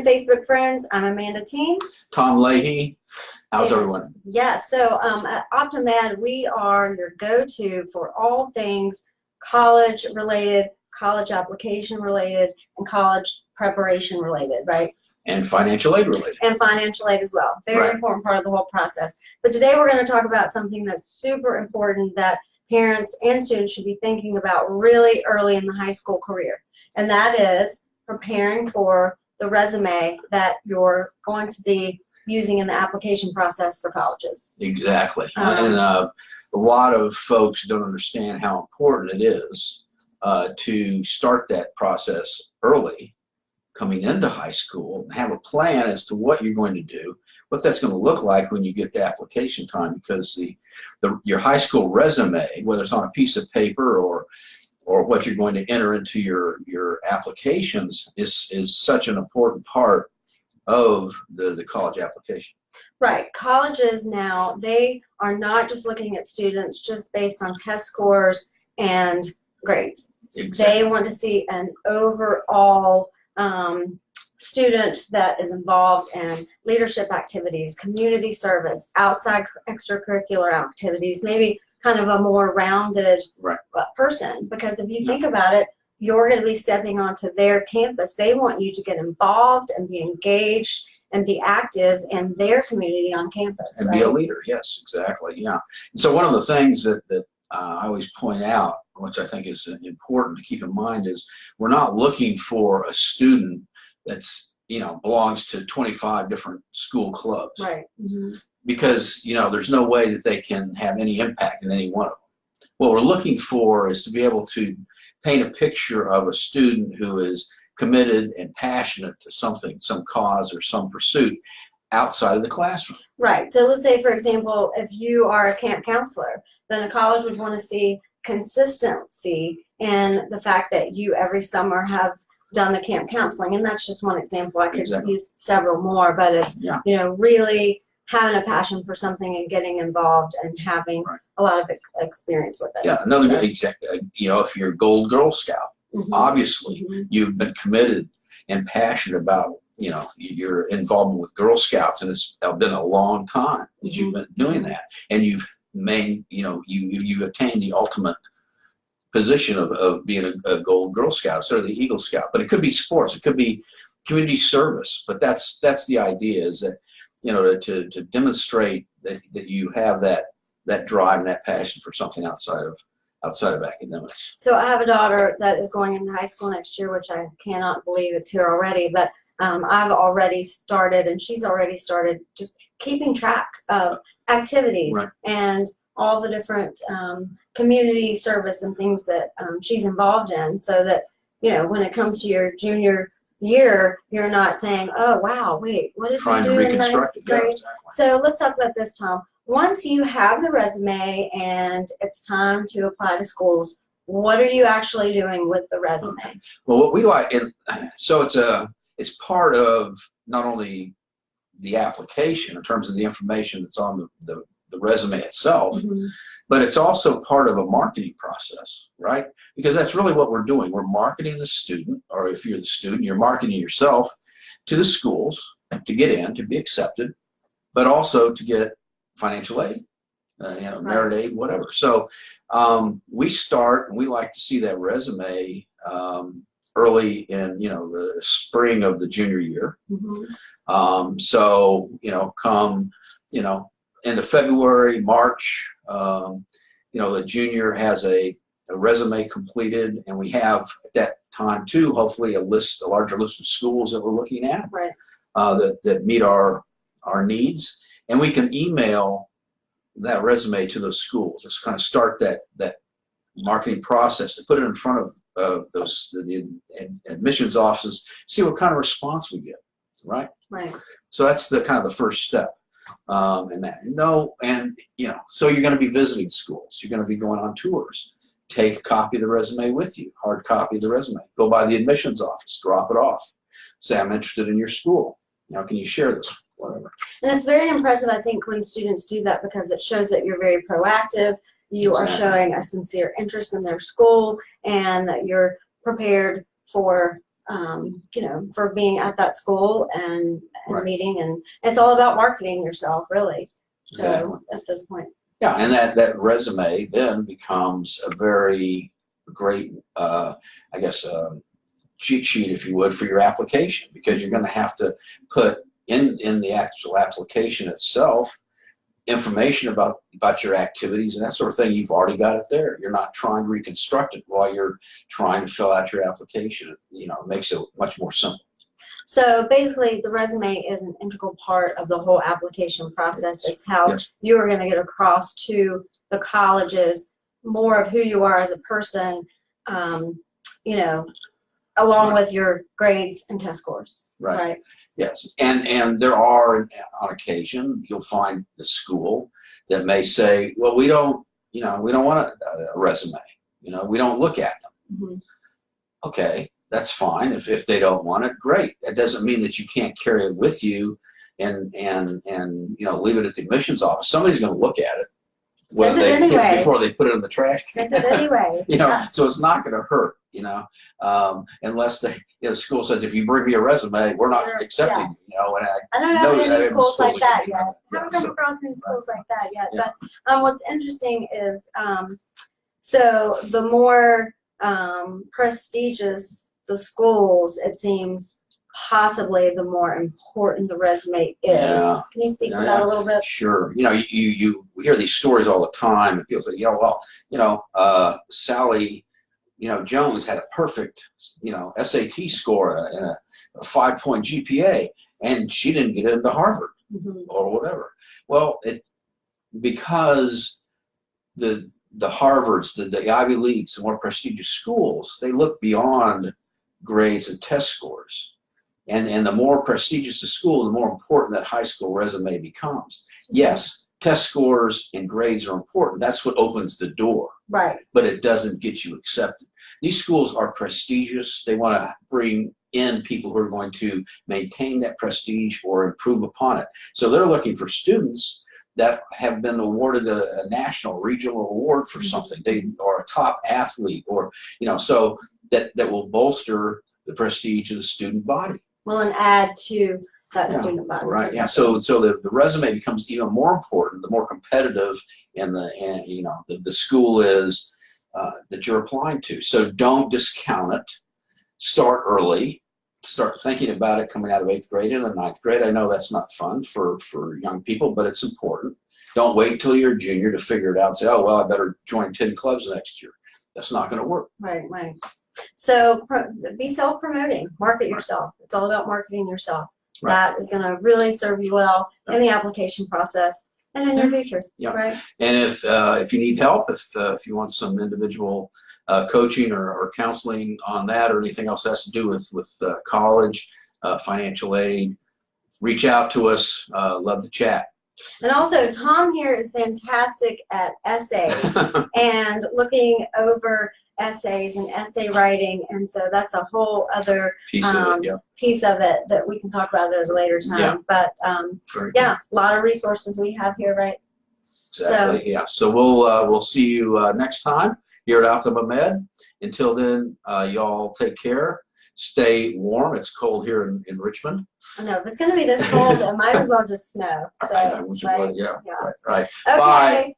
Facebook friends. I'm Amanda Teen. Tom Leahy. How's everyone? Yes, so at OptumEd, we are your go-to for all things college related, college application related, and college preparation related, right? And financial aid related. And financial aid as well. Very important part of the whole process. But today we're going to talk about something that's super important that parents and students should be thinking about really early in the high school career. And that is preparing for the resume that you're going to be using in the application process for colleges. Exactly. And a lot of folks don't understand how important it is to start that process early, coming into high school, and have a plan as to what you're going to do, what that's going to look like when you get to application time, because your high school resume, whether it's on a piece of paper or what you're going to enter into your applications, is such an important part of the college application. Right. Colleges now, they are not just looking at students just based on test scores and grades. Exactly. They want to see an overall student that is involved in leadership activities, community service, outside extracurricular activities, maybe kind of a more rounded person. Because if you think about it, you're going to be stepping onto their campus. They want you to get involved and be engaged and be active in their community on campus. And be a leader, yes, exactly, yeah. And so one of the things that I always point out, which I think is important to keep in mind, is we're not looking for a student that's, belongs to 25 different school clubs. Right. Mm-hmm. Because, there's no way that they can have any impact in any one of them. What we're looking for is to be able to paint a picture of a student who is committed and passionate to something, some cause or some pursuit outside of the classroom. Right. So let's say, for example, if you are a camp counselor, then a college would want to see consistency in the fact that you every summer have done the camp counseling. And that's just one example. I could use several more, but it's, really having a passion for something and getting involved and having a lot of experience with it. Yeah, another good example, if you're a Gold Girl Scout, obviously you've been committed and passionate about, your involvement with Girl Scouts, and it's been a long time that you've been doing that, and you've made, you've attained the ultimate position of being a Gold Girl Scout, sort of the Eagle Scout. But it could be sports, it could be community service, but that's the idea, is that to demonstrate that you have that drive and that passion for something outside of academics. So I have a daughter that is going into high school next year, which I cannot believe it's here already, but I've already started, and she's already started just keeping track of activities and all the different community service and things that she's involved in, so that when it comes to your junior year, you're not saying, oh wow, wait, what did trying you to do reconstruct it. in ninth grade? So let's talk about this, Tom. Once you have the resume and it's time to apply to schools, what are you actually doing with the resume? Okay. Well, what we like, and so it's part of not only the application in terms of the information that's on the resume itself, but it's also part of a marketing process, right? Because that's really what we're doing. We're marketing the student, or if you're the student, you're marketing yourself to the schools to get in, to be accepted, but also to get financial aid, merit aid, whatever. So we start, and we like to see that resume early in, the spring of the junior year. So, come, into February, March, the junior has a resume completed, and we have at that time too, hopefully a larger list of schools that we're looking at that meet our needs, and we can email that resume to those schools. Just kind of start that marketing process to put it in front of the admissions offices, see what kind of response we get, right? So that's the kind of the first step. And that, so you're going to be visiting schools. You're going to be going on tours. Take a copy of the resume with you, hard copy of the resume. Go by the admissions office, drop it off. Say, I'm interested in your school. Can you share this? Whatever. And it's very impressive, I think, when students do that, because it shows that you're very proactive. You are showing a sincere interest in their school, and that you're prepared for you know, for being at that school and Right. meeting, and it's all about marketing yourself, really. So Exactly. at this point. Yeah, and that resume then becomes a very great, I guess, cheat sheet, if you would, for your application, because you're going to have to put in the actual application itself information about your activities and that sort of thing. You've already got it there. You're not trying to reconstruct it while you're trying to fill out your application. You know, it makes it much more simple. So basically, the resume is an integral part of the whole application process. It's how Yes. you are going to get across to the colleges more of who you are as a person, you know, along Right. with your grades and test scores. Right. Yes, and there are, on occasion, you'll find the school that may say, well, we don't want a resume. You know, we don't look at them. Mhm. Okay, that's fine. If they don't want it, great. That doesn't mean that you can't carry it with you and you know, leave it at the admissions office. Somebody's going to look at it, Send it anyway. before they put it in the trash can. Send it anyway. You know, Yeah. so it's not going to hurt. You know, unless the school says, if you bring me a resume, we're not Sure, accepting. yeah. You know, and I don't know know any that every schools school like that can do yet. that. Haven't Yeah, come so- across any schools like that yet. Yeah. But what's interesting is, so the more prestigious the schools, it seems, possibly the more important the resume is. Yeah. Can you speak to Yeah, that yeah. a little bit? Sure. You know, you hear these stories all the time, and people say, you know, well, you know, Sally, you know, Jones had a perfect, you know, SAT score and a 5-point GPA, and she didn't get into Harvard Mhm. or whatever. Well, because the Harvards, the Ivy Leagues, the more prestigious schools, they look beyond grades and test scores. And the more prestigious the school, the more important that high school resume becomes. Yes, test scores and grades are important. That's what opens the door, Right. but it doesn't get you accepted. These schools are prestigious. They want to bring in people who are going to maintain that prestige or improve upon it. So they're looking for students that have been awarded a national, regional award for something. They are a top athlete, or, you know, so that will bolster the prestige of the student body. Well, and add to that Yeah, student body. Right. Yeah. So the resume becomes even more important the more competitive and you know the school is that you're applying to. So don't discount it. Start early. Start thinking about it coming out of 8th grade and 9th grade. I know that's not fun for young people, but it's important. Don't wait till you're a junior to figure it out and say, oh, well, I better join 10 clubs next year. That's not going to work. Right, right. So be self-promoting, market yourself. It's all about marketing yourself. Right. That is going to really serve you well in the application process and in your future. Yeah. Right. And if you need help, if you want some individual coaching or counseling on that, or anything else that has to do with college, financial aid, reach out to us. Love to chat. And also, Tom here is fantastic at essays and looking over essays and essay writing, and so that's a whole other Piece of it, yeah. piece of it that we can talk about at a later time. Yeah. But Very yeah, a lot of resources we have here, right? Exactly. Yeah. So we'll see you next time here at Optima Med. Until then, y'all take care. Stay warm. It's cold here in Richmond. I know if it's going to be this cold, it might as well just snow. So, I know, which is right? what- yeah. Yeah. Right. Okay. Bye.